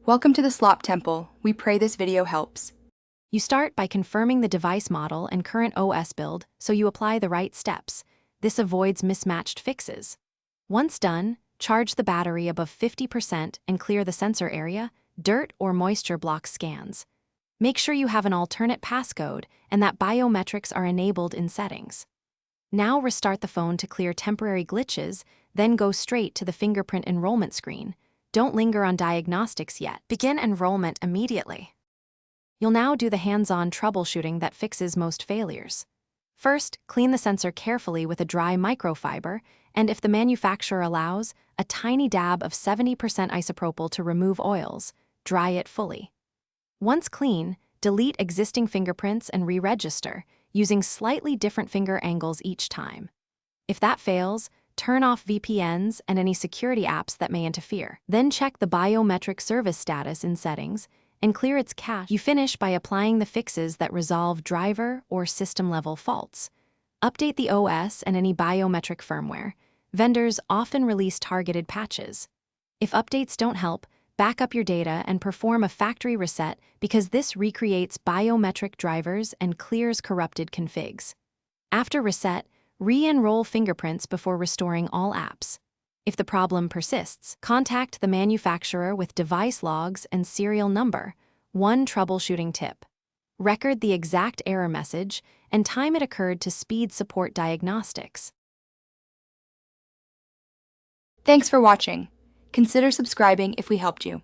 Welcome to the Slop Temple. We pray this video helps. You start by confirming the device model and current OS build so you apply the right steps. This avoids mismatched fixes. Once done, charge the battery above 50% and clear the sensor area, dirt or moisture block scans. Make sure you have an alternate passcode and that biometrics are enabled in settings. Now restart the phone to clear temporary glitches, then go straight to the fingerprint enrollment screen. Don't linger on diagnostics yet. Begin enrollment immediately. You'll now do the hands-on troubleshooting that fixes most failures. First, clean the sensor carefully with a dry microfiber, and if the manufacturer allows, a tiny dab of 70% isopropyl to remove oils. Dry it fully. Once clean, delete existing fingerprints and re-register, using slightly different finger angles each time. If that fails, turn off VPNs and any security apps that may interfere. Then check the biometric service status in settings and clear its cache. You finish by applying the fixes that resolve driver or system-level faults. Update the OS and any biometric firmware. Vendors often release targeted patches. If updates don't help, back up your data and perform a factory reset because this recreates biometric drivers and clears corrupted configs. After reset, re-enroll fingerprints before restoring all apps. If the problem persists, contact the manufacturer with device logs and serial number. One troubleshooting tip: record the exact error message and time it occurred to speed support diagnostics. Thanks for watching. Consider subscribing if we helped you.